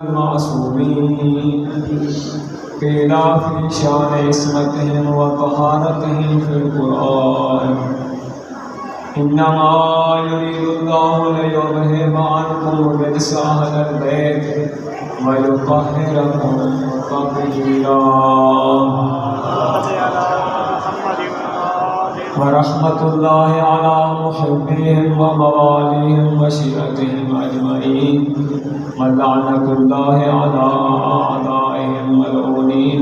المعصومين قيل في شان عصمتهم وطهارتهم في القرآن إنما يريد الله ليذهب عنكم الرجس أهل البيت ويطهركم تطهيرا ورحمة الله على محبهم ومواليهم وشيعتهم أجمعين ولعنة الله على أعدائهم ملعونين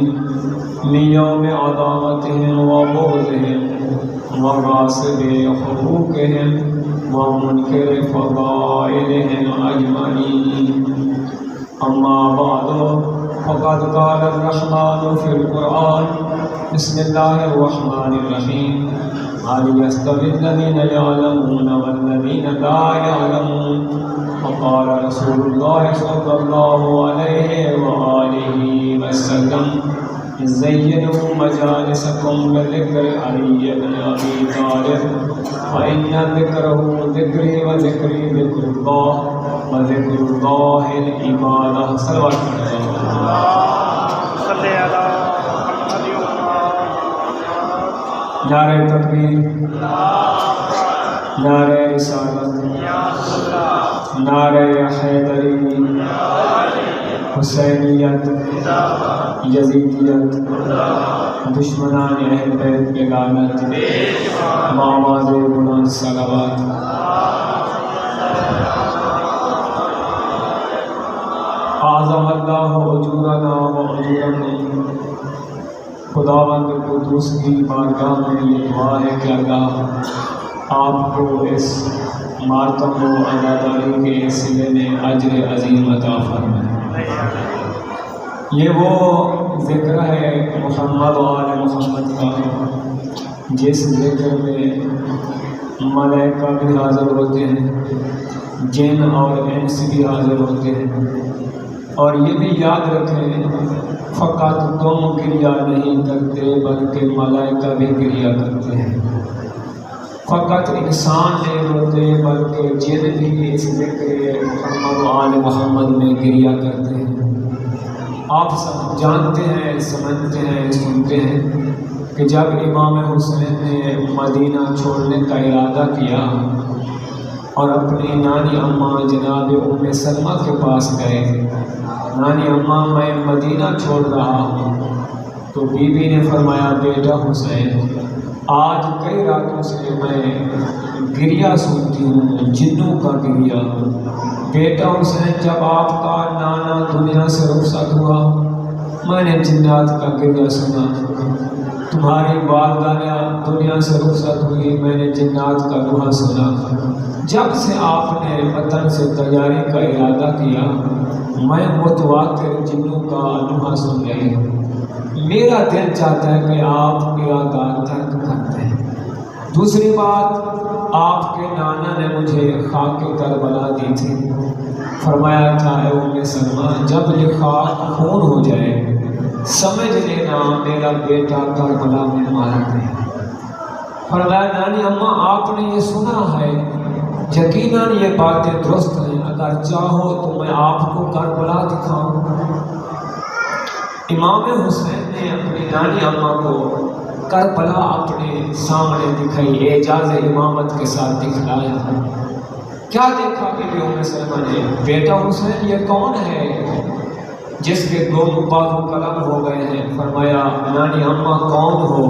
من يوم عداوتهم وبغضهم وغاصب حقوقهم ومنكر فضائلهم أجمعين أما بعد فقد قال الرحمن في القرآن بسم الله الرحمن الرحيم هل يستوي الذين يعلمون والذين لا يعلمون وقال رسول الله صلى الله عليه وآله وسلم زينوا مجالسكم بذكر علي بن أبي طالب فإن ذكره ذكري وذكري ذكر الله وذكر الله العبادة صلوات الله صلی علی نعرہ تکبیر نعرہ رسالت نعرہ حیدری حسینیت یزیدیت دشمنان اہل بیت پہ لعنت آواز بلند صلوات اعظم اللہ اجورنا و اجورکم خداوند قدوس کی بارگاہ میں یہ دعا ہے کہ اللہ آپ کو اس ماتم و عزاداری کے سلے میں اجر عظیم عطا فرمائے۔ یہ وہ ذکر ہے محمد و آل محمد کا جس ذکر میں ملائکہ بھی حاضر ہوتے ہیں، جن اور انس بھی حاضر ہوتے ہیں، اور یہ بھی یاد رکھیں فقط تم کریا نہیں کرتے بلکہ ملائکہ بھی کریا کرتے ہیں، فقط انسان نہیں ہوتے بلکہ جن بھی اس ذکر محمد و آل محمد میں کریا کرتے ہیں۔ آپ سب جانتے ہیں، سمجھتے ہیں، سنتے ہیں کہ جب امام حسین نے مدینہ چھوڑنے کا ارادہ کیا اور اپنی نانی اماں جناب ام سلمہ کے پاس گئے، نانی اماں میں مدینہ چھوڑ رہا ہوں، تو بی بی نے فرمایا بیٹا حسین آج کئی راتوں سے میں گریہ سنتی ہوں، جنوں کا گریہ۔ بیٹا حسین جب آپ کا نانا دنیا سے رخصت ہوا میں نے جنات کا گریہ سنا، تمہاری والدہ نے دنیا سے رخصت ہوئی میں نے جنات کا دعا سنا۔ جب سے آپ نے وطن سے تیاری کا ارادہ کیا میں متواتر جنوں کا دعا سن رہی ہوں، میرا دل چاہتا ہے کہ آپ میرا دار ترک کر دیں۔ دوسری بات، آپ کے نانا نے مجھے خاک کربلا دی تھی، فرمایا تھا اے ام سلمہ جب یہ خاک خون ہو جائے سمجھ لینا میرا بیٹا کربلا میں مارا گیا۔ فرمایا نانی اماں آپ نے یہ سنا ہے، یقیناً یہ باتیں درست ہیں، اگر چاہو تو میں آپ کو کربلا دکھاؤں۔ امام حسین نے اپنی نانی اماں کو کربلا اپنے سامنے دکھائی، اعجاز امامت کے ساتھ دکھلایا۔ کیا دیکھا کہ ام سلمہ نے؟ بیٹا حسین یہ کون ہے جس کے دو بازو قلم ہو گئے ہیں؟ فرمایا نانی اماں کون ہو؟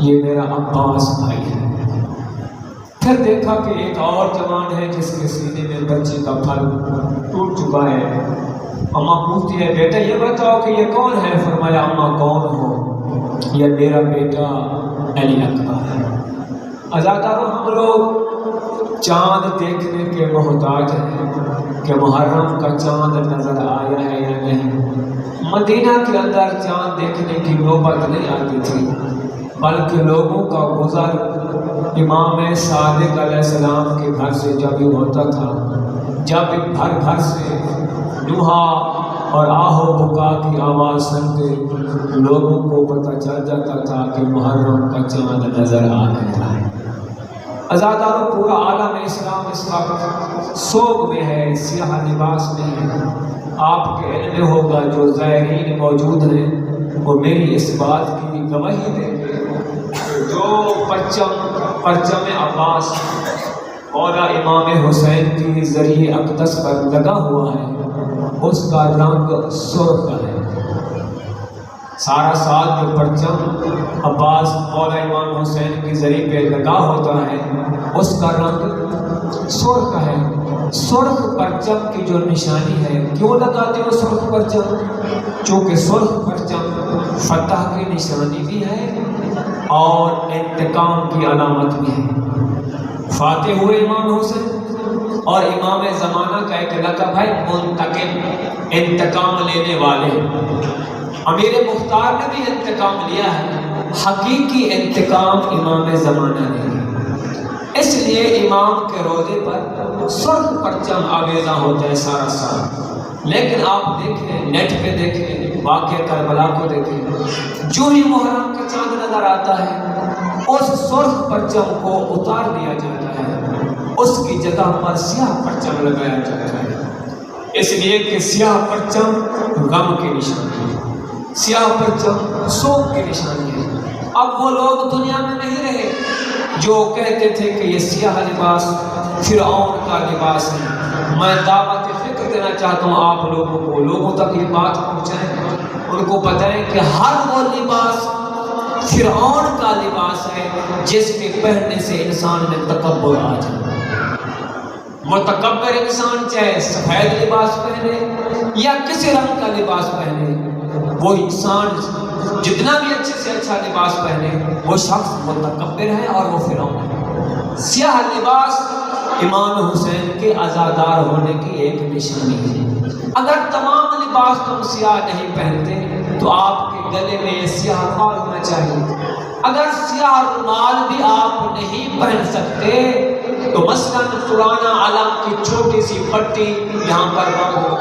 یہ میرا عباس بھائی ہے۔ پھر دیکھا کہ ایک اور جوان ہے جس کے سینے میں بچے کا پھل ٹوٹ چکا ہے۔ اماں پوچھتی ہے بیٹا یہ بتاؤ کہ یہ کون ہے؟ فرمایا اماں کون ہو؟ یہ میرا بیٹا علی اکبر ہے۔ عزادارو ہم لوگ چاند دیکھنے کے محتاج ہیں کہ محرم کا چاند نظر آیا ہے یا نہیں۔ مدینہ کے اندر چاند دیکھنے کی نوبت نہیں آتی تھی، بلکہ لوگوں کا گزر امام صادق علیہ السلام کے گھر سے جب ہی ہوتا تھا، جب گھر گھر سے دوہا اور آہو بکا کی آواز سنتے لوگوں کو پتہ چل جاتا تھا کہ محرم کا چاند نظر آ گیا ہے۔ عزاداروں پورا عالم اسلام اس وقت سوگ میں ہے، سیاہ لباس میں ہے۔ آپ کے علم میں ہوگا جو زائرین موجود ہیں وہ میری اس بات کی گواہی دیں گے، جو پرچم عباس مولا امام حسین کی ذریعہ اقدس پر لگا ہوا ہے اس کا رنگ سرخ ہے۔ سارا سال جو پرچم عباس مولا امام حسین کی ذریعے پہ لگا ہوتا ہے اس کا رنگ سرخ ہے۔ سرخ پرچم کی جو نشانی ہے، کیوں لگاتے ہو سرخ پرچم؟ چونکہ سرخ پرچم فتح کی نشانی بھی ہے اور انتقام کی علامت بھی ہے۔ فاتح ہوئے امام حسین اور امام زمانہ کا ایک لقب ہے منتقم، انتقام لینے والے۔ امیر مختار نے بھی انتقام لیا ہے، حقیقی انتقام امام زمانہ نے۔ اس لیے امام کے روضے پر سرخ پرچم آویزاں ہوتا ہے سارا سال۔ لیکن آپ دیکھیں، نیٹ پہ دیکھیں، واقعہ کربلا کو دیکھیں، جو ہی محرم کا چاند نظر آتا ہے اس سرخ پرچم کو اتار دیا جاتا ہے، اس کی جگہ پر سیاہ پرچم لگایا جاتا ہے، اس لیے کہ سیاہ پرچم غم کی نشانی ہے، سیاہ پرچم سوگ کی نشانی ہے۔ اب وہ لوگ دنیا میں نہیں رہے جو کہتے تھے کہ یہ سیاہ لباس فرعون کا لباس ہے۔ میں دعوت فکر دینا چاہتا ہوں آپ لوگوں کو، لوگوں تک یہ بات پہنچائیں، ان کو بتائیں کہ ہر وہ لباس فرعون کا لباس ہے جس کے پہننے سے انسان میں تکبر آ جائے۔ متکبر انسان چاہے سفید لباس پہنے یا کسی رنگ کا لباس پہنے، وہ انسان جتنا بھی اچھے سے اچھا لباس پہنے وہ شخص متکبر ہے اور وہ فرعون ہے۔ سیاہ لباس امام حسین کے عزادار ہونے کی ایک نشانی ہے۔ اگر تمام لباس تم سیاہ نہیں پہنتے تو آپ کے گلے میں سیاہ رومال ہونا چاہیے۔ اگر سیاہ رومال بھی آپ نہیں پہن سکتے تو مثلاً پرانا علم کی چھوٹی سی پٹی یہاں پر باندھو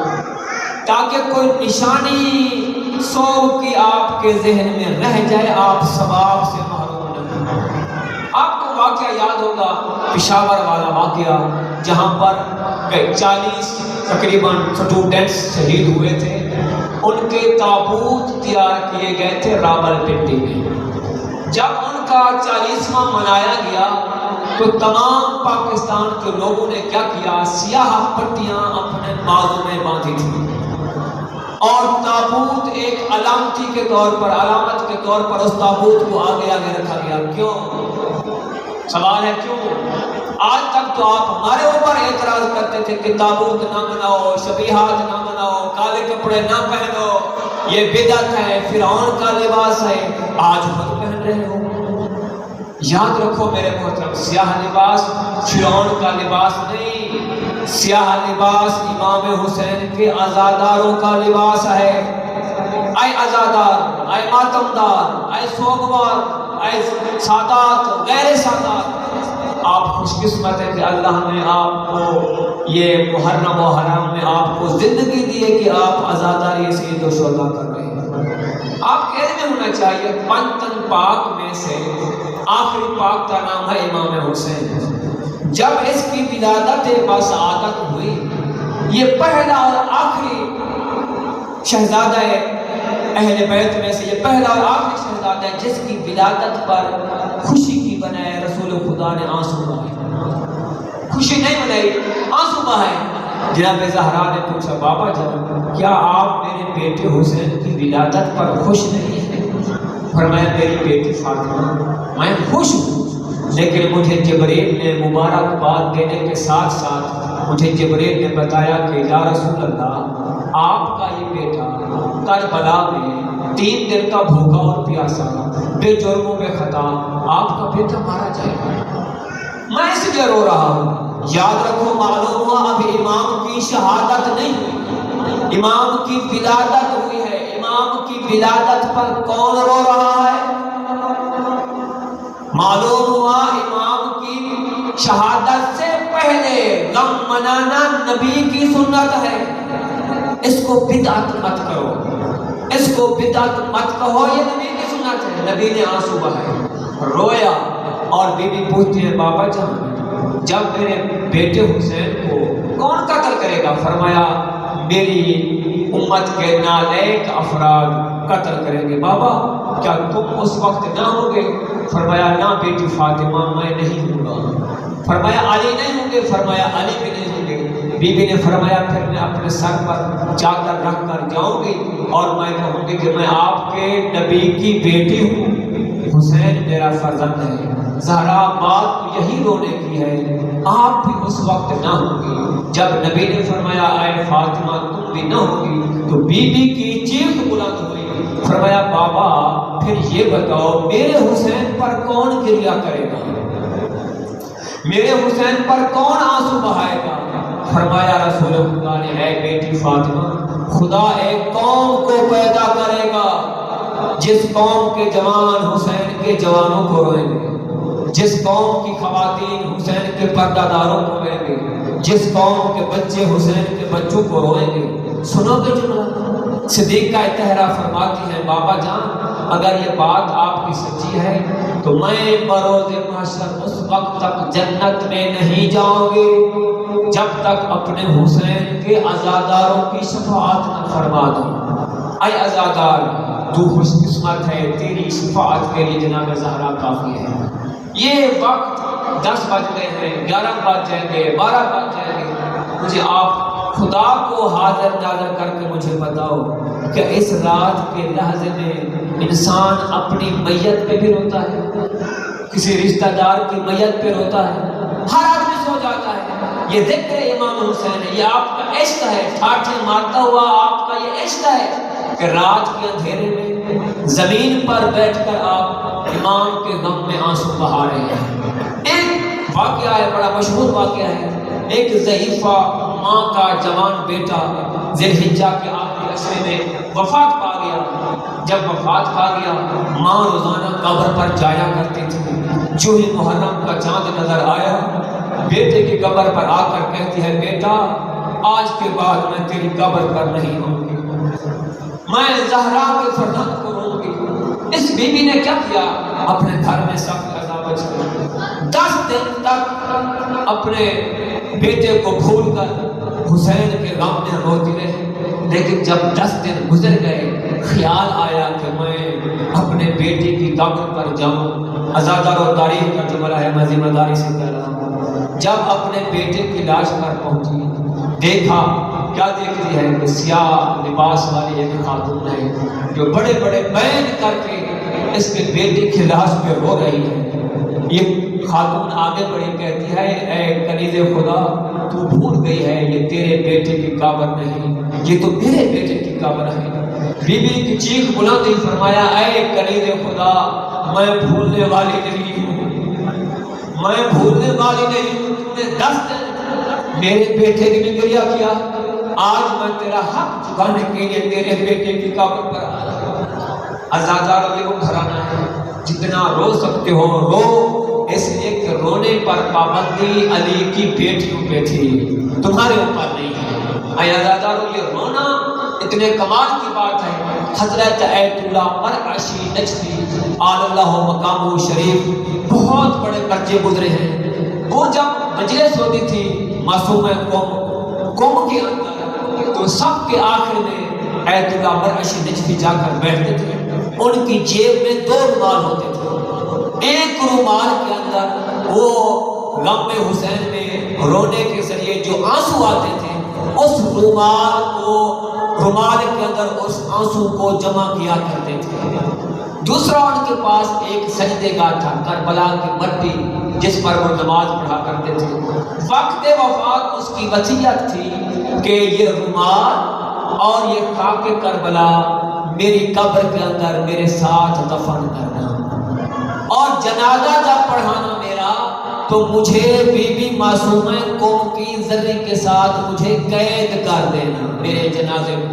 تاکہ کوئی نشانی سوگ کی آپ کے ذہن میں رہ جائے، آپ ثواب سے محروم نہ ہوں۔ آپ کو واقعہ یاد ہوگا پشاور والا واقعہ جہاں پر 40 تقریباً اسٹوڈنٹس شہید ہوئے تھے، ان کے تابوت تیار کیے گئے تھے راول پنڈی میں۔ جب ان کا 40واں منایا گیا تو تمام پاکستان کے لوگوں نے کیا کیا، سیاہ پٹیاں اپنے بازو میں باندھی تھی اور تابوت ایک علامتی کے طور پر، علامت کے طور پر اس تابوت کو آگے آگے رکھا گیا۔ کیوں؟ سوال ہے کیوں؟ آج تک تو آپ ہمارے اوپر اعتراض کرتے تھے کہ تابوت نہ بناؤ، شبیہات نہ بناؤ، کالے کپڑے نہ پہنو، یہ بدعت ہے، فرعون کا لباس ہے، آج خود پہن رہے ہو۔ یاد رکھو میرے محترم، سیاہ لباس فرعون کا لباس نہیں، سیاہ لباس امام حسین کے عزاداروں کا لباس ہے۔ اے عزادار، اے ماتمدار، اے سوگوار، اے سادات، غیر سادات، آپ خوش قسمت ہیں کہ اللہ نے آپ کو یہ محرم و حرام میں آپ کو زندگی دی ہے کہ آپ عزاداری سید و شہداء کر رہے ہیں۔ آپ کے علم میں ہونا چاہیے پنتن پاک میں سے آخری پاک کا نام ہے امام حسین۔ جب اس کی ولادت بسعادت ہوئی، یہ پہلا اور آخری شہزادہ ہے اہل بیت میں سے، یہ پہلا اور آخری شہزادہ ہے جس کی ولادت پر خوشی کی بنائے رسول خدا نے آنسو بہائے، خوشی نہیں بنائی، آنسو بہائے۔ جناب زہرا نے پوچھا بابا جان کیا آپ میرے بیٹے حسین کی ولادت پر خوش نہیں ہیں؟ فرمایا میری بیٹی فاطمہ میں خوش ہوں، لیکن مجھے جبریل نے مبارکباد دینے کے ساتھ ساتھ مجھے جبریل نے بتایا کہ یا رسول اللہ آپ کا یہ بیٹا کربلا میں 3 دن کا بھوکا اور پیاسا بے جرم و بے خطا آپ کا بیٹا مارا جائے گا، میں اس لیے رو رہا ہوں۔ یاد رکھو معلوم ہوا اب امام کی شہادت نہیں ہوئی، امام کی ولادت ہوئی ہے۔ امام کی ولادت پر کون رو رہا ہے؟ معلوم ہوا امام کی شہادت سے پہلے غم منانا نبی کی سنت ہے۔ اس کو بدعت مت کرو، اس کو بدعت مت کہو، یہ نبی کی سنت ہے۔ نبی نے آنسو بہائے، رویا، اور بیوی پوچھتی ہے بابا جان جب میرے بیٹے حسین کو کون قتل کرے گا؟ فرمایا میری امت کے نالائق افراد قتل کریں گے۔ بابا کیا تم اس وقت نہ ہوگے؟ فرمایا نہ بیٹی فاطمہ میں نہیں ہوں گا۔ فرمایا علی نہیں ہوں گے؟ فرمایا علی بھی نہیں ہوں گے۔ بی بی نے فرمایا پھر میں اپنے سر پر چادر رکھ کر جاؤں گی اور میں کہوں گی کہ میں آپ کے نبی کی بیٹی ہوں، حسین میرا فرزند ہے۔ زہرا بات تو یہی رونے کی ہے، آپ بھی اس وقت نہ ہوں گی۔ جب نبی نے فرمایا اے فاطمہ تم بھی نہ ہوگی تو بی بی کی چیخ بلند ہوئی۔ فرمایا بابا پھر یہ بتاؤ میرے حسین پر کون گریہ کرے گا؟ میرے حسین پر کون آنسو بہائے گا؟ فرمایا رسول خدا نے اے بیٹی فاطمہ خدا ایک قوم کو پیدا کرے گا جس قوم کے جوان حسین کے جوانوں کو روئیں گے، جس قوم کی خواتین حسین کے پردہ داروں کو روئیں گے، جس قوم کے بچے حسین کے بچوں کو روئیں گے۔ سنو گے جملہ؟ صدیقہ طاہرہ فرماتی ہیں بابا جان اگر یہ بات آپ کی سچی ہے تو میں بروز محشر اس وقت تک جنت میں نہیں جاؤں گی جب تک اپنے حسین کے عزاداروں کی شفاعت نہ فرما دوں۔ اے عزادار تو خوش قسمت ہے، تیری شفاعت کے لیے جناب زہرا کافی ہے۔ یہ وقت 10 بج گئے ہیں، 11 بج جائیں گے، 12 بج جائیں گے، مجھے آپ خدا کو حاضر ناظر کر کے مجھے بتاؤ کہ اس رات کے لحظے میں انسان اپنی میت پہ بھی روتا ہے، کسی رشتہ دار کی میت پہ روتا ہے، ہر آدمی سو جاتا ہے۔ یہ ذکر امام حسین ہے، یہ آپ کا عشق ہے، ٹھاٹھے مارتا ہوا آپ کا یہ عشق ہے کہ رات کے اندھیرے میں زمین پر بیٹھ کر آپ امام کے غم میں آنسو بہا رہے ہیں۔ ایک واقعہ ہے، بڑا مشہور واقعہ ہے، ایک ضعیفہ ماں کا جوان بیٹا ذی الحجہ کے آخری عشرے میں وفات پا گیا۔ جب وفات پا گیا ماں روزانہ قبر پر جایا کرتی تھی۔ جو ہی محرم کا چاند نظر آیا بیٹے کی قبر پر آ کر کہتی ہے بیٹا آج کے بعد میں تیری قبر پر نہیں ہوں گی، میں زہرا کے فرزند کو روں گی۔ اس بی بی نے کیا کیا؟ اپنے گھر میں سخت عذاب بچ گئی، 10 دن تک اپنے بیٹے کو بھول کر حسین کے غم میں روتی رہی۔ لیکن جب 10 دن گزر گئے خیال آیا کہ میں اپنے بیٹے کی قبر پر جاؤں۔ عزادار و تاریخ کا جملہ ہے، میں ذمہ داری سے کہہ رہا ہوں۔ جب اپنے بیٹے کی لاش پر پہنچی دیکھا، کیا دیکھتی ہے کہ سیاہ لباس والی ایک خاتون ہے جو بڑے بڑے بین کر کے اس کے بیٹے کی لاش پہ رو رہی ہے۔ یہ خاتون آگے بڑھی کہتی ہے اے کنیز خدا تو بھول گئی ہے یہ تیرے بیٹے کی قبر نہیں، یہ تو میرے بیٹے کی قبر ہے۔ بی بی کی چیخ بلند ہوئی، فرمایا اے کنیز خدا میں بھولنے والی نہیں ہوں، میں بھولنے والی نہیں ہوں، تم نے 10 دن میرے بیٹے کے لیے گریہ کیا، آج میں تیرا حق چکانے کے لیے تیرے بیٹے کی قبر پر آیا۔ عزادار یہ وہ گھرانہ ہے جتنا رو سکتے ہو رو، اس لیے کہ رونے پر پابندی علی کی بیٹیوں پہ تھی، تمہارے اوپر نہیں ہے۔ اے عزادارو یہ رونا اتنے کمال کی بات ہے۔ حضرت ایت اللہ مرعشی نجفی آل اللہ مقامہ شریف بہت بڑے قرضے گزرے ہیں۔ وہ جب مجلس ہوتی تھی معصوم قوم کے اندر تو سب کے آخر میں ایت اللہ مرعشی نجفی جا کر بیٹھتے تھے۔ ان کی جیب میں 2 رومال ہوتے تھے، ایک رومال کے اندر وہ غم حسین میں رونے کے ذریعے جو آنسو آتے تھے اس رومال کے اندر اس آنسو کو جمع کیا کرتے تھے۔ دوسرا ان کے پاس ایک سجدے گاہ تھا، کربلا کی مٹی جس پر وہ نماز پڑھا کرتے تھے۔ وقت وفات اس کی وصیت تھی کہ یہ رومال اور یہ خاک کربلا میری قبر کے اندر میرے ساتھ دفن کرنا، اور جنازہ جب پڑھانا میرا تو مجھے بی بی معصومہ قوم کی ذرے کے ساتھ مجھے قید کر دینا میرے جنازے کو۔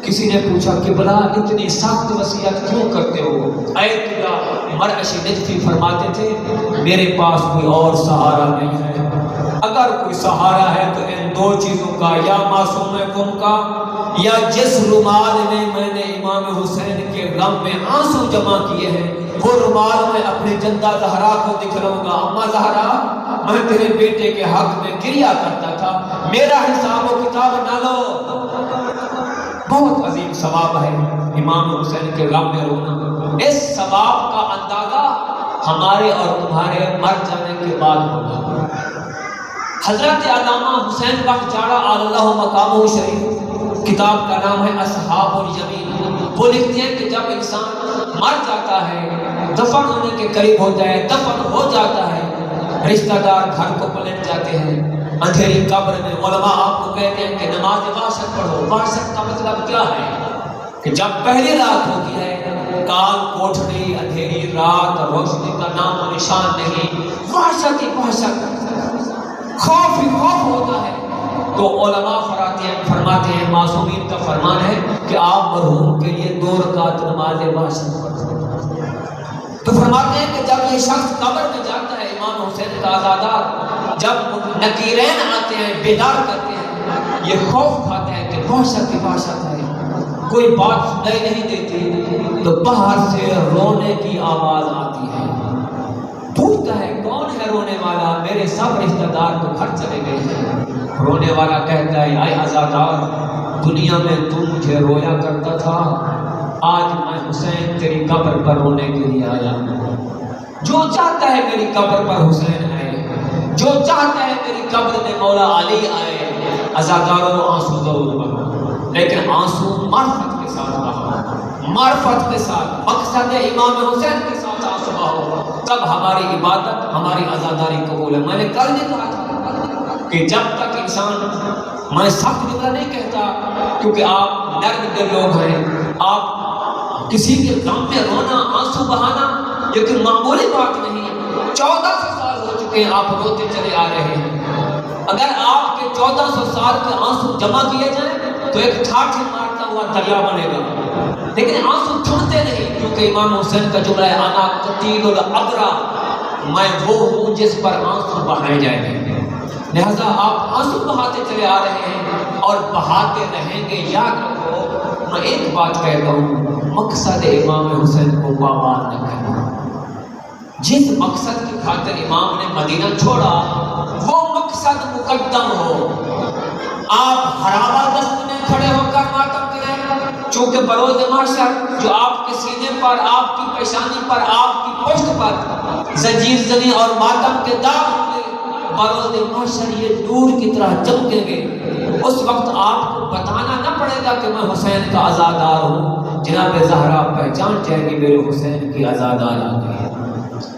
کسی نے پوچھا کہ بلا اتنی سخت وصیت کیوں کرتے ہو؟ ایت اللہ مرعشی نجفی فرماتے تھے میرے پاس کوئی اور سہارا نہیں ہے، اگر کوئی سہارا ہے تو ان 2 چیزوں کا، یا معصوم قوم کا یا جس رومال میں میں نے امام حسین کے غم میں آنسو جمع کیے ہیں وہ رومال میں اپنی جدہ زہرا کو دکھلاؤں گا، اما زہرا میں تیرے بیٹے کے حق میں گریا کرتا تھا، میرا حساب و کتاب نہ لو۔ بہت عظیم ثواب ہے امام حسین کے غم میں رونا۔ اس ثواب کا اندازہ ہمارے اور تمہارے مر جانے کے بعد ہوگا۔ حضرت علامہ حسین بخش جاڑا اللہ مقامہ شریف، کتاب کا نام ہے اصحاب الیمین، وہ لکھتے ہیں کہ جب انسان مر جاتا ہے، دفن ہونے کے قریب ہوتا ہے، دفن ہو جاتا ہے، رشتہ دار گھر کو پلٹ جاتے ہیں، اندھیری قبر میں علماء آپ کو کہتے ہیں کہ نماز وحشت پڑھو۔ وحشت کا مطلب کیا ہے؟ کہ جب پہلی رات ہوتی ہے، کال کوٹھڑی، اندھیری رات، روشنی کا نام و نشان نہیں، وحشت ہی وحشت، خوف ہی خوف ہوتا ہے، تو علماء فرماتے ہیں معصومین کا فرمان ہے کہ آپ مرحوم کے لیے 2 رکعت نماز وحشت پڑھیں۔ تو فرماتے ہیں کہ جب یہ شخص قبر میں جاتا ہے، امام حسین کا عزادار جب نکیرین آتے ہیں، بیدار کرتے ہیں، یہ خوف کھاتے ہیں کہ وحشت ہی وحشت ہے، کوئی بات سنائی نہیں دیتی، تو باہر سے رونے کی آواز آتی ہے۔ پوچھتا ہے کون ہے رونے والا؟ میرے سب رشتہ دار تو گھر چلے گئے ہیں۔ رونے والا کہتا ہے اے عزادار، دنیا میں تو مجھے رویا کرتا تھا، آج میں حسین تیری قبر پر رونے کے لیے آیا ہوں۔ جو چاہتا ہے میری قبر پر حسین آئے، جو چاہتا ہے میری قبر میں مولا علی آئے۔ عزاداروں آنسو ضرور بہا، لیکن آنسو معرفت کے ساتھ بہا، معرفت کے ساتھ، مقصد امام حسین کے ساتھ آنسو بہا، تب ہماری عبادت، ہماری عزاداری قبول ہے۔ میں نے کل بھی کہا تھا کہ جب تک انسان، میں سخت جملہ نہیں کہتا کیونکہ آپ نرم دل لوگ ہیں، آپ کسی کے غم میں رونا، آنسو بہانا یہ کوئی معمولی بات نہیں۔ 1400 سال ہو چکے ہیں آپ روتے چلے آ رہے ہیں، اگر آپ کے 1400 سال کے آنسو جمع کیے جائیں تو ایک ٹھاٹھی مارتا ہوا دریا بنے گا، لیکن آنسو تھمتے نہیں، کیونکہ امام حسین کا جملہ ہے انا قتیل الابرا، میں وہ ہوں جس پر آنسو بہائے جائیں گے۔ لہذا آپ آنسو بہاتے چلے آ رہے ہیں اور بہاتے رہیں گے۔ یاد رکھو، میں ایک بات کہتا ہوں، مقصد امام حسین کو بابا نہ کرنا۔ جس مقصد کی خاطر امام نے مدینہ چھوڑا وہ مقصد مقدم ہو۔ آپ ہراوا دست میں کھڑے ہو کر ماتم کریں، چونکہ بروز محشر جو آپ کے سینے پر، آپ کی پیشانی پر، آپ کی پشت پر زنجیر زنی اور ماتم کے داغ ہوں گے، بروز محشر یہ نور کی طرح چمکیں گے۔ اس وقت آپ کو بتانا نہ پڑے گا کہ میں حسین کا عزادار ہوں، جناب زہرا پہچان جائے گی میرے حسین کی عزادار آ گئی۔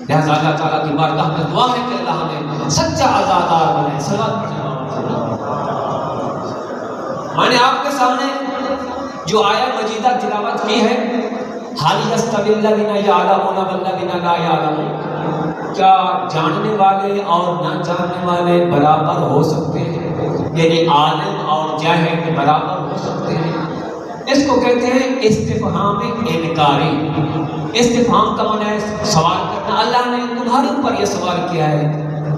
لہذا اللہ تعالیٰ کی بارگاہ میں دعا ہے کہ اللہ ہمیں سچا عزادار بنائے۔ صلوات پڑھیں۔ میں نے آپ کے سامنے جو آیہ مجیدہ تلاوت کی ہے، حال یستوی الذین یعلمون والذین لا یعلمون، کیا جاننے والے اور نہ جاننے والے برابر ہو سکتے ہیں؟ یعنی عالم اور جاہل برابر ہو سکتے ہیں؟ اس کو کہتے ہیں استفہام انکاری۔ استفہام کا معنی ہے سوال کرنا۔ اللہ نے تمہارے اوپر یہ سوال کیا ہے،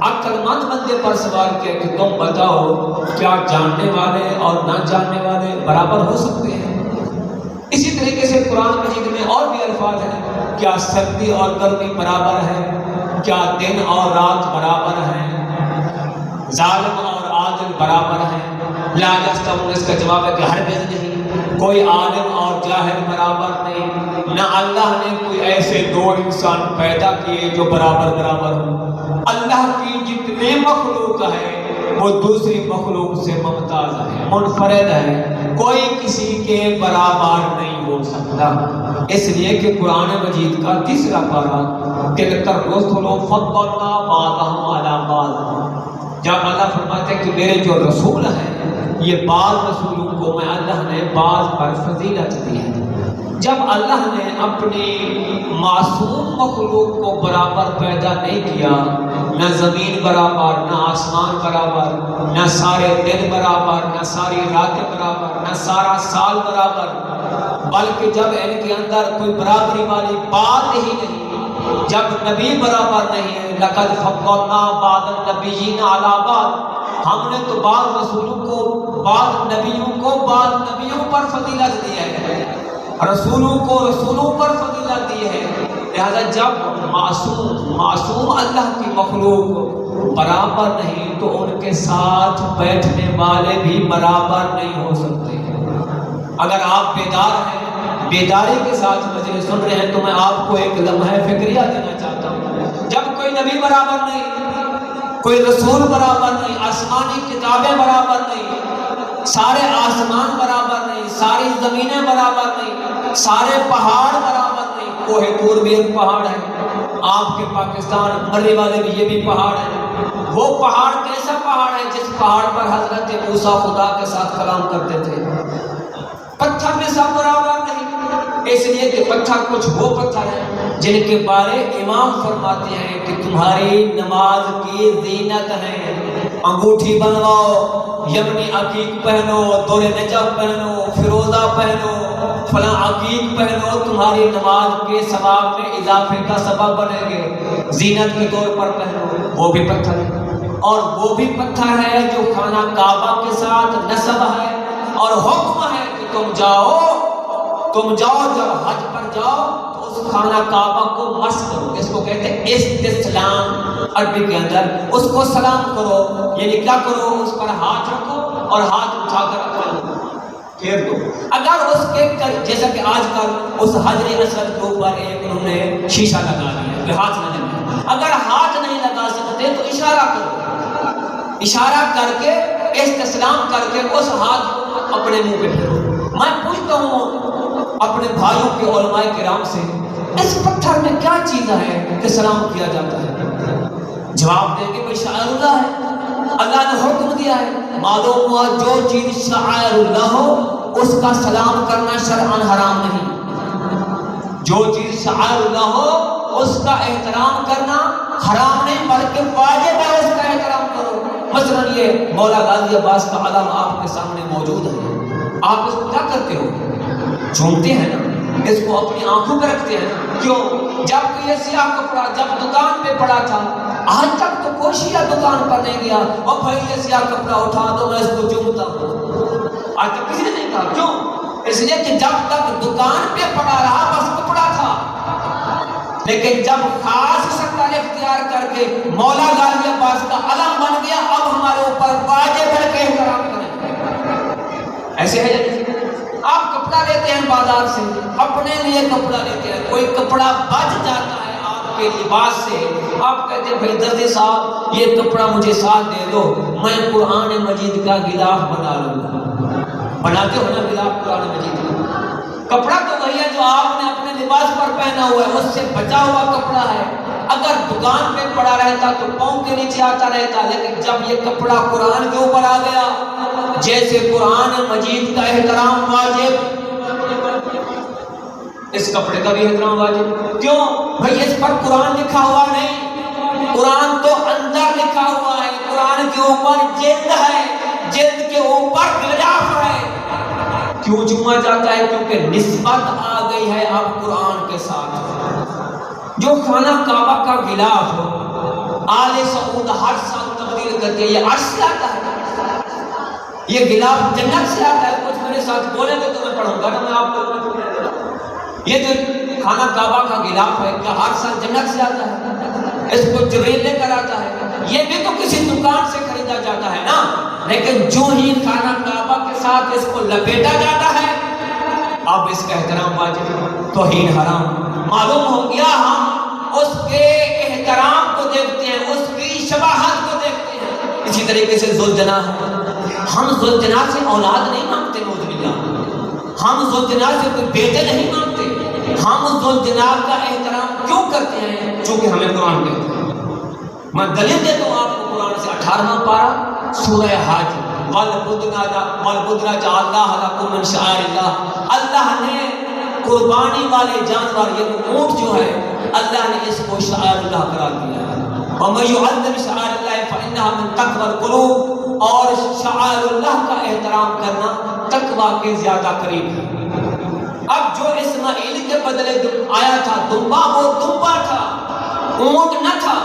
عقل مند بندے پر سوال کیا کہ تم بتاؤ کیا جاننے والے اور نہ جاننے والے برابر ہو سکتے ہیں؟ اسی طریقے سے قرآن مجید میں اور بھی الفاظ ہیں، کیا سردی اور گرمی برابر ہے؟ کیا دن اور رات برابر ہیں؟ ظالم اور عادل برابر ہیں؟ لا یستوون، اس کا جواب ہے کہ ہرگز نہیں، کوئی عالم اور جاہل برابر نہیں۔ نہ اللہ نے کوئی ایسے 2 انسان پیدا کیے جو برابر ہوں۔ اللہ کی جتنے مخلوق ہے وہ دوسری مخلوق سے ممتاز ہے، منفرد ہے، کوئی کسی کے برابر نہیں ہو سکتا۔ اس لیے کہ قرآن مجید کا 3 پارہ تلک الرسل فضلنا بعضهم علی بعض، جب اللہ فرماتے ہیں کہ میرے جو رسول ہیں یہ بعض رسولوں کو میں اللہ نے بعض پر فضیلت دی ہے۔ جب اللہ نے اپنی معصوم مخلوق کو برابر پیدا نہیں کیا، نہ زمین برابر، نہ آسمان برابر، نہ سارے دن برابر، نہ ساری راتیں برابر، نہ سارا سال برابر، بلکہ جب ان کے اندر کوئی برابری والی بات ہی نہیں، جب نبی برابر نہیں ہے، لقد فضلنا بعض النبیین علی بعض، ہم نے تو بعض رسولوں کو، بعض نبیوں کو بعض نبیوں پر فضیلت دی ہے۔ رسولوں کو رسولوں پر فضیلت دی ہے. لہذا جب معصوم اللہ کی مخلوق برابر نہیں تو ان کے ساتھ بیٹھنے والے بھی برابر نہیں ہو سکتے. اگر آپ بیدار ہیں، بیداری کے ساتھ مجلس سن رہے ہیں، تو میں آپ کو ایک لمحہ فکریہ دینا چاہتا ہوں. جب کوئی نبی برابر نہیں، کوئی رسول برابر نہیں، آسمانی کتابیں برابر نہیں، سارے آسمان برابر نہیں، ساری زمینیں برابر نہیں، سارے پہاڑ برابر نہیں. کوہ طور بھی ایک پہاڑ ہے. آپ کے پاکستان مرے والے بھی یہ بھی پہاڑ ہے. وہ پہاڑ کیسا پہاڑ ہے جس پہاڑ پر حضرت موسیٰ خدا کے ساتھ کلام کرتے تھے؟ پتھر میں سب برابر نہیں، اس لیے کہ پتھر کچھ وہ پتھر ہیں جن کے بارے امام فرماتے ہیں کہ تمہاری نماز کی زینت ہے. انگوٹھی بنواؤ، یمنی عقیق پہنو، دور نجف پہنو، فیروزہ پہنو، فلاں عقیق پہنو، تمہاری نماز کے ثواب میں اضافے کا سبب بنے گے. زینت کے طور پر پہنو، وہ بھی پتھر ہے. اور وہ بھی پتھر ہے جو خانہ کعبہ کے ساتھ نسب ہے اور حکم ہے کہ تم جاؤ جب حج پر جاؤ تو اس خانہ کعبہ کو مس کرو. اس کو کہتے ہیں استسلام عربی کے اندر. اس کو سلام کرو، یعنی کیا کرو؟ اس پر ہاتھ رکھو اور ہاتھ اٹھا کر پھیر دو. اگر اس کے جیسا کہ آج کل اس حجر اسود کے اوپر ایک انہوں نے شیشہ لگا دیا کہ ہاتھ نہ لگائیں. اگر ہاتھ نہیں لگا سکتے تو اشارہ کرو، اشارہ کر کے استسلام کر کے اس ہاتھ کو اپنے منہ پہ پھیرو. میں پوچھتا ہوں اپنے بھائیوں کے علماء کرام سے، اس پتھر میں کیا چیز ہے کہ سلام کیا جاتا ہے؟ جواب دیں گے بھئی شاعر اللہ ہے، اللہ نے حکم دیا ہے. معلوم ہوا جو چیز شاعر اللہ ہو اس کا سلام کرنا شرعاً حرام نہیں. جو چیز شاعر اللہ ہو اس کا احترام کرنا حرام نہیں بلکہ واجب ہے اس کا احترام کرو. مثلا یہ مولا غازی عباس کا علم آپ کے سامنے موجود ہے. آپ اس کو کیا کرتے ہو؟ جھومتے ہیں نا، اس کو اپنی آنکھوں پہ رکھتے ہیں. کیوں؟ جب کہ یہ سیاہ کپڑا جب دکان پہ پڑا تھا، آج تک تو کوئی شیعہ دکان پر نہیں گیا اور بھائی یہ سیاہ کپڑا اٹھا دو میں اس کو جھومتا ہوں. آج تک کسی نے نہیں کہا. کیوں؟ اس لیے کہ جب تک دکان پہ پڑا رہا بس کپڑا تھا. لیکن جب خاص شکل اختیار کر کے مولا غازی عباس کا علم بن گیا، اب ہمارے اوپر واجب ہے کہ احترام کریں. ایسے ہے آپ کپڑا لیتے ہیں بازار سے، اپنے لیے کپڑا لیتے ہیں، کوئی کپڑا بچ جاتا ہے آپ کے لباس سے، آپ کہتے ہیں بھائی درزی صاحب یہ کپڑا مجھے ساتھ دے دو، میں قرآن مجید کا غلاف بنا لوں گا. بناتے ہو نا غلاف قرآن مجید کا؟ کپڑا تو وہی ہے جو آپ نے اپنے لباس پر پہنا ہوا ہے، اس سے بچا ہوا کپڑا ہے. اگر دکان پہ پڑا رہتا تو پاؤں کے نیچے آتا رہتا. لیکن جب یہ کپڑا قرآن کے اوپر آ گیا، جیسے قرآن مجید کا احترام واجب، اس کپڑے کا بھی احترام واجب. کیوں بھئی؟ اس پر قرآن لکھا ہوا نہیں، قرآن تو اندر لکھا ہوا ہے. قرآن کے اوپر جلد ہے، جلد کے اوپر غلاف ہے. کیوں چوما جاتا ہے؟ کیونکہ نسبت آ گئی ہے اب قرآن کے ساتھ. جو خانہ کعبہ کا غلاف آل سعود ہر سال تبدیل کرتے ہیں، یہ عرش سے آتا ہے، یہ غلاف جنت سے آتا ہے. کچھ میرے ساتھ بولیں گے تو میں پڑھوں گا نا، میں آپ کو. یہ جو خانہ کعبہ کا غلاف ہے کیا ہر سال جنت سے آتا ہے؟ اس کو جبریل لے کر آتا ہے. یہ بھی تو کسی دکان سے خریدا جاتا ہے نا. لیکن جو ہی خانہ کعبہ کے ساتھ اس کو لپیٹا جاتا ہے اب اس کا احترام واجب، توہین حرام. معلوم ہو گیا ہم اس کے احترام کو دیکھتے ہیں، اس کی شباہت کو دیکھتے ہیں. اسی طریقے سے ذوالجناح، ہم ذوالجناح سے اولاد نہیں مانگتے، نعوذ باللہ. ہم ذوالجناح سے کوئی بیٹے نہیں مانگتے. ہم ذوالجناح کا احترام کیوں کرتے ہیں؟ چونکہ ہمیں قرآن کہتے ہیں. میں دلیل دیتا ہوں آپ کو قرآن سے. 18واں پارہ سورہ حج، وَالْبُدْنَ جَعَلْنَاهَا لَكُم مِّن شَعَائِرِ اللَّهِ. اللہ نے قربانی والے جانور یہ اونٹ جو ہے اللہ نے اس کو شعائر اللہ قرار دیا ہے. وَمَن يُعَظِّمْ شَعَائِرَ اللَّهِ فَإِنَّهَا مِن تَقْوَى الْقُلُوبِ. اور شعائر اللہ کا احترام کرنا تقویٰ کے زیادہ قریب ہے. اب جو اسماعیل کے بدلے آیا تھا دمبا، وہ دمبا تھا، اونٹ نہ تھا.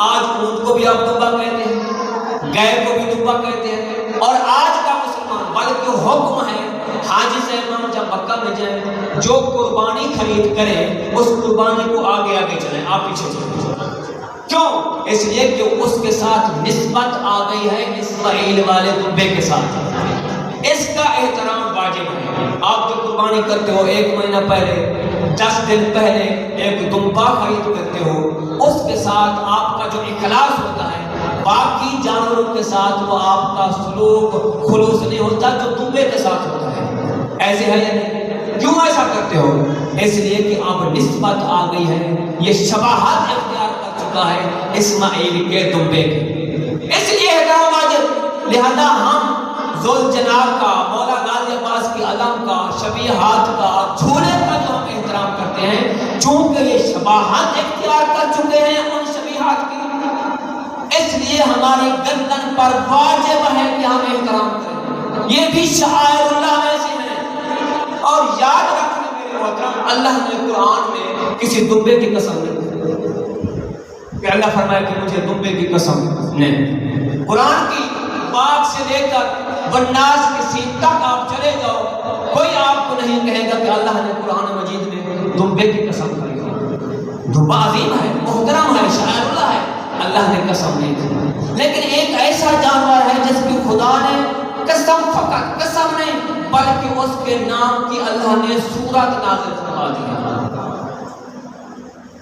آج اونٹ کو بھی آپ دمبا کہتے ہیں، گائے کو بھی دمبا کہتے ہیں. اور آج کا مسلمان بلکہ حکم ہے حاجی سے امام جب مکہ میں جائیں جو قربانی خرید کریں اس قربانی کو آگے آگے چلیں، آپ پیچھے چلیں۔ کیوں؟ اس لیے کہ اس کے ساتھ نسبت آ گئی ہے اسماعیل والے دمبے کے ساتھ، اس کا احترام واجب ہے۔ آپ جو قربانی کرتے ہو 1 مہینہ پہلے 10 دن پہلے ایک دمبا خرید کرتے ہو، اس کے ساتھ آپ کا جو اخلاص ہوتا ہے باقی جانوروں کے ساتھ وہ آپ کا سلوک خلوص نہیں ہوتا جو دمبے کے ساتھ ہوتا ہے۔ ایسے ہے یا نہیں؟ کیوں ایسا کرتے ہو؟ اس لیے کہ اب نسبت آ گئی ہے، یہ شباہت اختیار کر چکا ہے اسماعیل کے دمبے کی، اس لیے احترام واجب۔ لہذا ہم ذوالجناب کا، مولا غازی عباس کی علم کا، شبیہات کا، جھولے کا جو ہم احترام کرتے ہیں چونکہ یہ شباہت اختیار کر چکے ہیں ان شبیہات کی، اس لیے ہماری گردن پر واجب ہے کہ ہم احترام کریں۔ یہ بھی شعائر اللہ میں سے ہیں۔ اور یاد رکھنا میرے محترم، اللہ نے قرآن میں کسی دمبے کی قسم نہیں کہ اللہ فرمایا کہ مجھے دمبے کی قسم نہیں۔ قرآن کی باغ سے لے کر والناس کی سین تک آپ چلے جاؤ، کوئی آپ کو نہیں کہے گا کہ اللہ نے قرآن مجید میں دمبے کی قسم کھائی۔ دمبا عظیم ہے، محترم ہے، شاعر اللہ ہے، اللہ نے قسم نہیں دی۔ لیکن ایک ایسا جانور ہے جس کی خدا نے قسم، فقط قسم نہیں بلکہ اس کے نام کی اللہ نے سورت نازل فرما دیا۔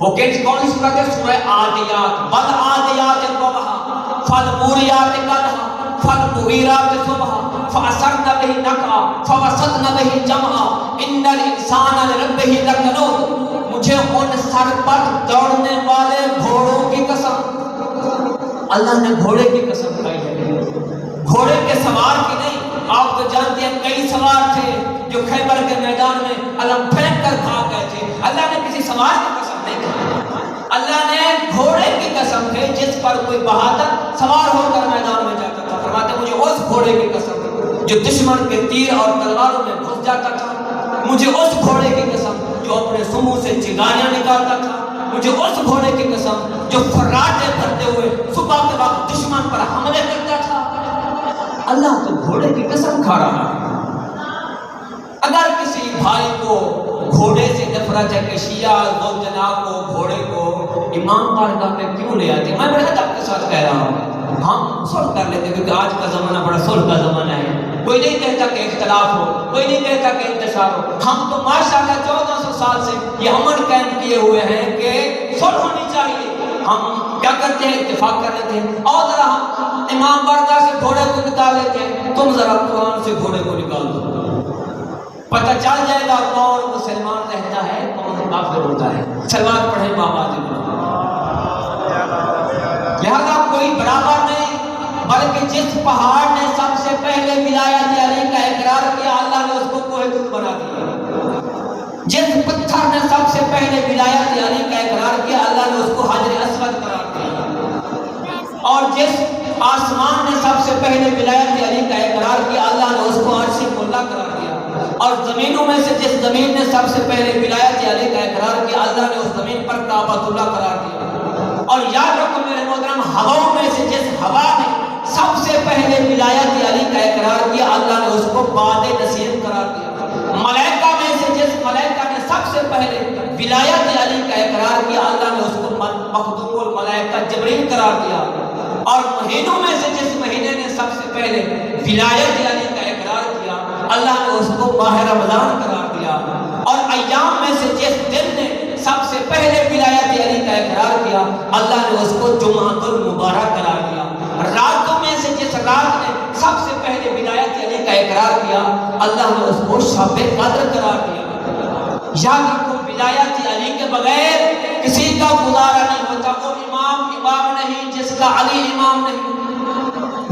وہ کون سی سورت ہے؟ سورہ عادیات۔ بل عادیات ضبحا فالموریات قدحا فالمغیرات صبحا فأثرن به نقعا فوسطن به جمعا ان الانسان لربہ لکنود۔ مجھے ان سر پر دوڑنے والے گھوڑوں کی قسم، اللہ نے گھوڑے کی قسم کھائی ہے، گھوڑے کے سوار کی نہیں۔ آپ تو جانتے ہیں کئی سوار تھے جو خیبر کے میدان میں علم پھینک کر بھاگ گئے تھے، اللہ نے کسی سوار کی قسم نہیں کھائی، اللہ نے گھوڑے کی قسم کھائی جس پر کوئی بہادر سوار ہو کر میدان میں جاتا تھا۔ فرماتے مجھے اس گھوڑے کی قسم جو دشمن کے تیر اور تلواروں میں گھس جاتا تھا، مجھے اس گھوڑے کی قسم جو اپنے سمو سے چنگاریاں نکالتا تھا، مجھے اس گھوڑے کی قسم جو فراٹے بھرتے ہوئے صبح کے وقت دشمن پر حملے کرتا تھا۔ اللہ تو گھوڑے کی قسم کھا رہا ہے۔ اگر کسی بھائی کو گھوڑے سے نفرت ہے کہ شیعہ ذوالجناب کو، گھوڑے کو امام بارگاہ میں کیوں لے آتے ہیں، میں بڑے ادب کے ساتھ کہہ رہا ہوں، ہم صلح کر لیتے کیونکہ آج کا زمانہ بڑا صلح کا زمانہ ہے، کوئی نہیں کہتا کہ اختلاف ہو، کوئی نہیں کہتا کہ انتشار ہو۔ ہم تو ماشاءاللہ 1400 سال سے یہ امن قائم کیے ہوئے ہیں کہ صلح ہونی چاہیے۔ ہم کیا کرتے ہیں؟ اتفاق کر لیتے ہیں، اور ذرا ہم امام بارگاہ سے گھوڑے کو نکال لیتے ہیں، تم ذرا قرآن سے گھوڑے کو نکال دو، پتہ چل جائے گا کون مسلمان رہتا ہے کون کافر ہوتا ہے۔ سلوات پڑھیں بابا جی۔ لہذا کوئی برابر نہیں، بلکہ جس پہاڑ نے سب سے پہلے ولایت علی کا اقرار کیا اللہ نے اس کو کوہ طور بنا دیا، جس پتھر نے سب سے پہلے ولایت علی کا اقرار کیا اللہ نے اس کو حجر اسود قرار دیا، اور جس آسمان نے سب سے پہلے ولایت علی کا اقرار کیا اللہ نے اس کو عرش ملا قرار دیا، اور زمینوں میں سے جس زمین نے سب سے پہلے ولایت علی کا اقرار کیا اللہ نے اس زمین پر کعبۃ اللہ قرار دیا۔ اور یاد رکھو میرے محترم، ہواؤں میں سے جس ہوا نے سب سے پہلے ولایت علی کا اقرار کیا اللہ نے اس کو باد نصیب قرار دیا۔ ملائکہ میں سے جس ملائکہ نے سب سے پہلے ولایت علی کا اقرار کیا اللہ نے اس کو مخدوم الملائکہ جبریل قرار دیا، اور مہینوں میں سے جس مہینے نے سب سے پہلے ولایت علی کا اقرار کیا اللہ نے اس کو ماہ رمضان قرار دیا، اور ایام میں سے جس دن نے سب سے پہلے ولایت علی کا اقرار کیا اللہ نے اس کو جمعۃ المبارک قرار دیا، راتوں میں سے جس رات نے سب سے پہلے ولایت علی کا اقرار کیا اللہ نے اس کو شب قدر قرار دیا۔ یاد رکھو ولایت علی کے بغیر کسی کا گزارا نہیں ہوتا۔ وہ امام نہیں جس کا علی امام نہیں،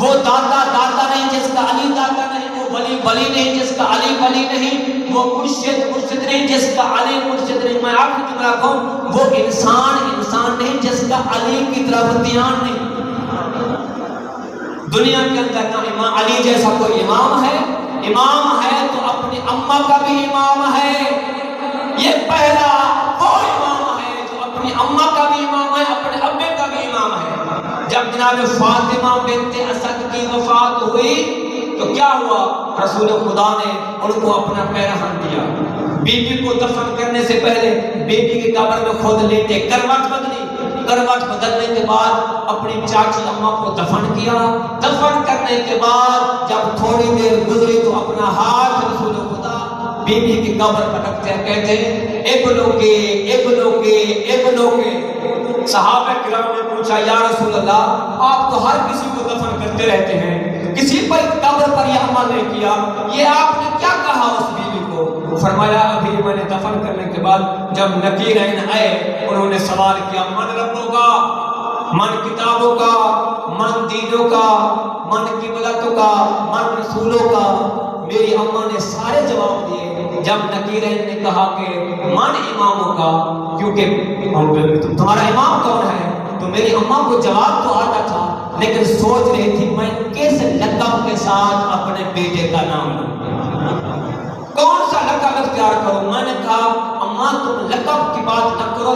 وہ دادا نہیں جس کا علی دادا نہیں، وہ ولی نہیں جس کا علی ولی نہیں، وہ مرشد نہیں جس کا علی مرشد نہیں۔ میں آپ کو جملہ کہوں، وہ انسان نہیں جس کا علی کی طرف دھیان نہیں۔ دنیا کے اندر نہ امام علی جیسا کوئی امام ہے تو اپنی اماں کا بھی امام ہے، یہ پہلا وہ امام ہے جو اپنی اماں کا بھی امام ہے، اپنے ابے کا بھی امام ہے۔ جب جناب فاطمہ بنت اسد کی وفات ہوئی تو کیا ہوا؟ رسول خدا نے ان کو اپنا پیرہن دیا. بیوی کو دفن کرنے سے پہلے بیوی کی قبر میں خود لیٹے کروٹ بدلی. کروٹ بدلنے کے بعد اپنی چاچی اماں کو دفن کیا. دفن کرنے کے بعد جب تھوڑی دیر گزری تو اپنا ہاتھ رسول خدا بیوی کی قبر پر رکھتے ہیں، کہتے ہیں ابلوکے. صحابہ کرام نے پوچھا یا رسول اللہ آپ تو ہر کسی کو دفن کرتے رہتے ہیں، کسی پر قبر پر یہ عمل نہیں کیا، یہ آپ نے کیا کہا اس بیوی کو؟ فرمایا ابھی میں نے دفن کرنے کے بعد جب نکیرین آئے انہوں نے سوال کیا من ربوں کا، من کتابوں کا، من دینوں کا، من قبلتوں کا، من رسولوں کا. میری اماں نے سارے جواب دیے. جب نکیرین نے کہا کہ من اماموں کا، کیونکہ تمہارا امام کون ہے، تو میری اماں کو جواب تو آتا تھا لیکن سوچ رہی تھی میں کس لقب کے ساتھ اپنے بیٹے کا نام لوں، کون سا لقب اختیار کروں. میں نے کہا اماں تم لقب کی بات نہ کرو،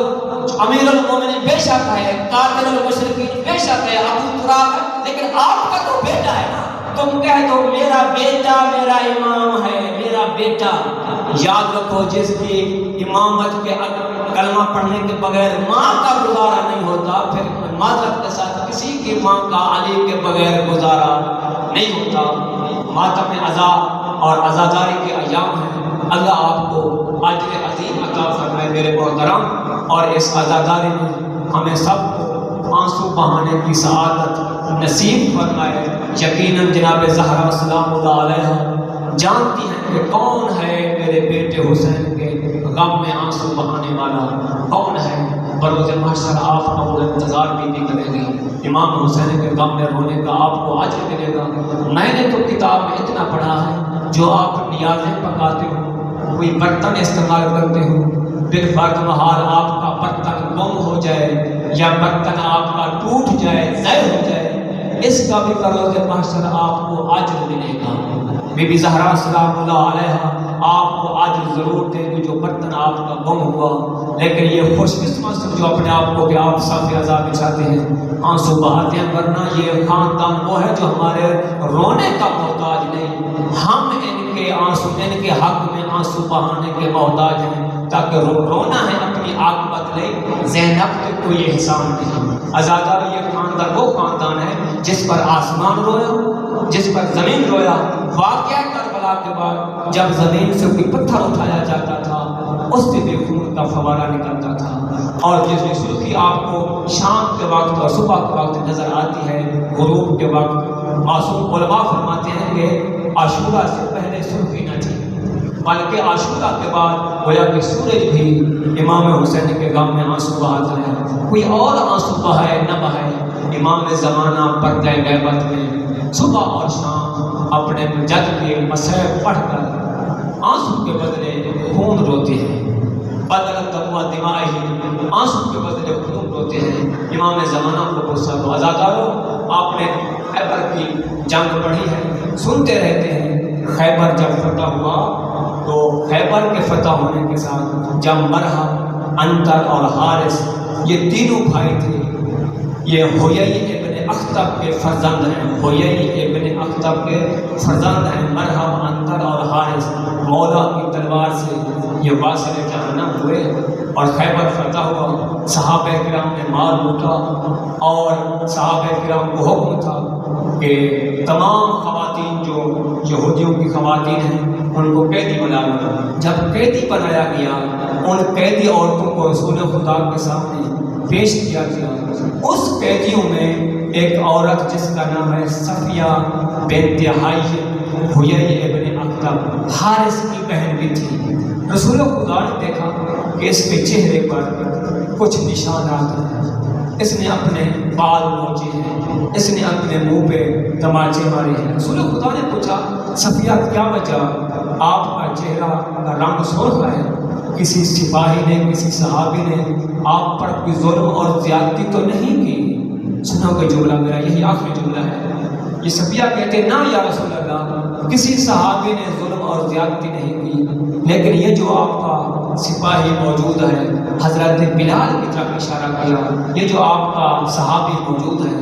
امیر المومنین بے شک ہے، قاتل المشرکین بے شک ہے، ابو تراب ہے، لیکن آپ کا تو بیٹا ہے نا، تم کہہ دو میرا بیٹا میرا امام ہے، میرا بیٹا. یاد رکھو جس کی امامت کے کلمہ پڑھنے کے بغیر ماں کا گزارا نہیں ہوتا، پھر معذرت کے ساتھ کسی کی ماں کا علی کے بغیر گزارا نہیں ہوتا. ماتم عزا اور عزاداری کے ایام ہیں. اللہ آپ کو اجر عظیم عطا فرمائے میرے محترم، اور اس عزاداری میں ہمیں سب کو آنسو بہانے کی سعادت نصیب فرمائے. یقیناً جناب زہرا سلام اللہ علیہ جانتی ہیں کہ کون ہے میرے بیٹے حسین کے غم میں آنسو بہانے والا، کون ہے. بروز محشر آپ کا وہ انتظار بھی کرے گی. امام حسین کے غم میں رونے کا آپ کو اجر ملے گا. میں نے تو کتاب میں اتنا پڑھا ہے جو آپ نیازیں پکاتے ہو، کوئی برتن استعمال کرتے ہو، بالفرض محال آپ کا برتن گم ہو جائے یا برتن آپ کا ٹوٹ جائے، ضائع ہو جائے، اس کا بھی بروز محشر آپ کو اجر ملے گا. بی بی زہرا سلام اللہ علیہ آپ کو اجر ضرور دے گی جو برتن آپ کا گم ہوا. لیکن یہ خوش قسمت جو اپنے آپ کو کہ آپ صاف عذاب بچھاتے ہیں، آنسو بہاتے ہیں، ورنہ یہ خاندان وہ ہے جو ہمارے رونے کا محتاج نہیں، ہم ان کے آنسو، ان کے حق میں آنسو بہانے کے محتاج ہیں، تاکہ رونا ہے اپنی عاقبت نہیں. زینب کے کوئی احسان نہیں. عزادار یہ خاندان وہ خاندان ہے جس پر آسمان رویا، جس پر زمین رویا. واقعہ کربلا کے بعد جب زمین سے کوئی پتھر اٹھایا جاتا تھا اس سے بھی خون کا فوارہ نکلتا تھا. اور جس کی سرخی آپ کو شام کے وقت اور صبح کے وقت نظر آتی ہے، غروب کے وقت معصوم علماء فرماتے ہیں کہ عاشورہ سے پہلے سرخی نہ تھی، بلکہ عاشورہ کے بعد گویا کہ سورج بھی امام حسین کے غم میں آنسو بہاتا ہے. کوئی اور آنسو بہائے نہ بہائے، امام زمانہ پردہ غیبت میں صبح اور شام اپنے جد کے مصائب پڑھ کر آنسو کے بدلے خون روتے ہیں. بدلت دموع دمائی، آنسو کے بدلے خون روتے ہیں. امام زمانہ کو غصہ دو. عزادارو آپ نے خیبر کی جنگ پڑھی ہے، سنتے رہتے ہیں. خیبر جب فتح ہوا تو خیبر کے فتح ہونے کے ساتھ جب مرحب، انتر اور حارث یہ تینوں بھائی تھے، یہ ہویئی ابن اخطب کے فرزند ہیں، ہویئی ابن اخطب کے فرزند ہیں. مرحب، انتر اور حارث مولا کی تلوار سے یہ واصل جہنم ہوئے اور خیبر فتح ہوا. صحابہ کرام نے مال لوٹا اور صحابہ کرام کو حکم تھا کہ تمام خواتین جو یہودیوں کی خواتین ہیں ان کو قیدی بنا لیا. جب قیدی بنایا گیا ان قیدی عورتوں کو رسول خدا کے سامنے پیش کیا گیا. اس قیدیوں میں ایک عورت جس کا نام ہے صفیہ بنت حی ہویئی ابن اخطب، حارث کی بہن بھی تھی. رسول خدا نے دیکھا کہ اس کے چہرے پر کچھ نشانات ہیں، اس نے اپنے بال نوچے ہیں، اس نے اپنے منہ پہ تماچے مارے ہیں. رسول خدا نے پوچھا صفیہ کیا وجہ، آپ کا چہرہ کا رنگ سرخ ہے، کسی سپاہی نے، کسی صحابی نے آپ پر کوئی ظلم اور زیادتی تو نہیں کی؟ سنو کہ جملہ میرا یہی آخری جملہ ہے. یہ صفیہ کہتے نہ یا رسول اللہ، کسی صحابی نے ظلم اور زیادتی نہیں کی، لیکن یہ جو آپ کا سپاہی موجود ہے، حضرت بلال کی طرف اشارہ کیا، یہ جو آپ کا صحابی موجود ہے،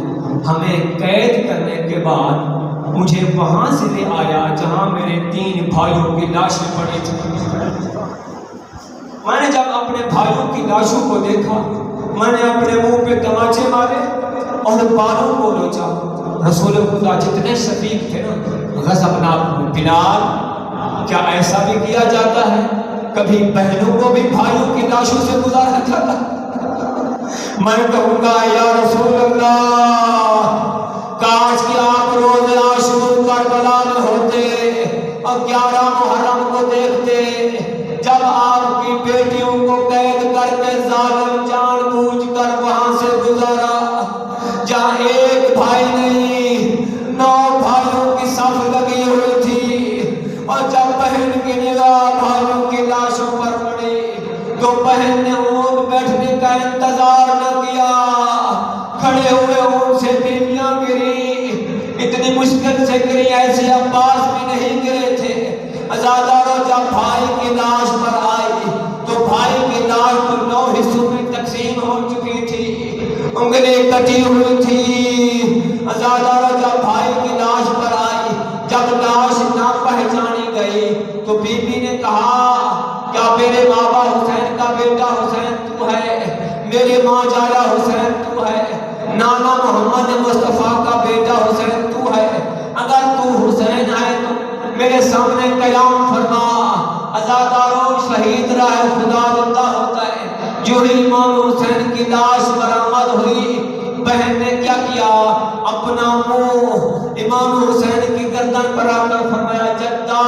ہمیں قید کرنے کے بعد مجھے وہاں سے لے آیا جہاں میرے 3 بھائیوں کی لاشیں پڑی تھی۔ میں نے جب اپنے بھائیوں کی لاشوں کو دیکھا، میں نے اپنے منہ پہ تماچے مارے اور بالوں کو نوچا۔ رسول خدا جتنے شفیق تھے نا، غضبناک بلال، کیا ایسا بھی کیا جاتا ہے؟ کبھی بہنوں کو بھی بھائیوں کی لاشوں سے گزارا جاتا ہے؟ میں کہوں گا یا رسول اللہ، کاش کہ آپ روز عاشور کربلا میں ہوتے اور 11 محرم کو دیکھتے جب آپ کی بیٹیوں کو قید کر کے ظالم جان بوجھ کر وہاں سے گزارا، جہاں ایک بھائی نہیں 9 بھائیوں کی صف لگی ہوئی تھی، اور جب بہن کی نگاہ بھائیوں کی لاشوں پر پڑی تو بہن نے اونٹ بیٹھنے کا انتظار نہ کیا، کھڑے ہوئے اونٹ سے بیویاں گری، اتنی مشکل سے گری ایسے عباس بھی نہیں گرے تھے۔ عزادارو، جب بھائی کی لاش پر آئی تو بھائی کی لاش تو 9 حصوں میں تقسیم ہو چکی تھی، انگلیں کٹی ہوئی تھی۔ عزادارو، جب بھائی کی لاش پر آئی، جب لاش نہ پہچانی گئی تو بی بی نے کہا، کیا میرے بابا حسین کا بیٹا حسین تو ہے؟ میری ماں جالا حسین تو ہے؟ نانا محمد مصطفیٰ کا بیٹا حسین تو ہے؟ اگر تو حسین ہے تو میرے سامنے قیام فرما۔ عزادارو، شہید راہ خدا زندہ ہوتا ہے۔ جو ہی امام حسین کی لاش برآمد ہوئی، بہن نے کیا کیا؟ اپنا منہ امام حسین کی گردن پر رکھ کر فرمایا، جدہ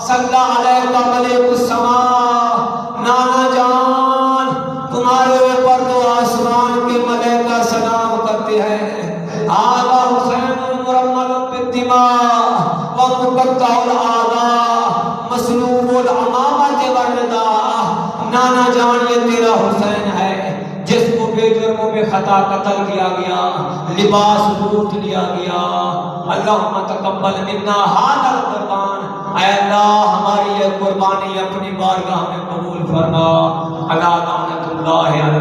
صلی علیہ ملک السماء، نانا جان تمہارے اوپر تو آسمان کے ملائکہ سلام کرتے ہیں۔ آغا حسین مرمل بالدماء ومقطع الاعضاء مسلوب العمامۃ والرداء۔ نانا جان، یہ تیرا حسین ہے جس کو بے جرموں میں خطا قتل کیا گیا، لباس لوٹ لیا گیا۔ اللہم تقبل منا ھذا القربان، اے اللہ ہماری یہ قربانی اپنی بارگاہ میں قبول فرما۔ اللہ لعنت اللہ علی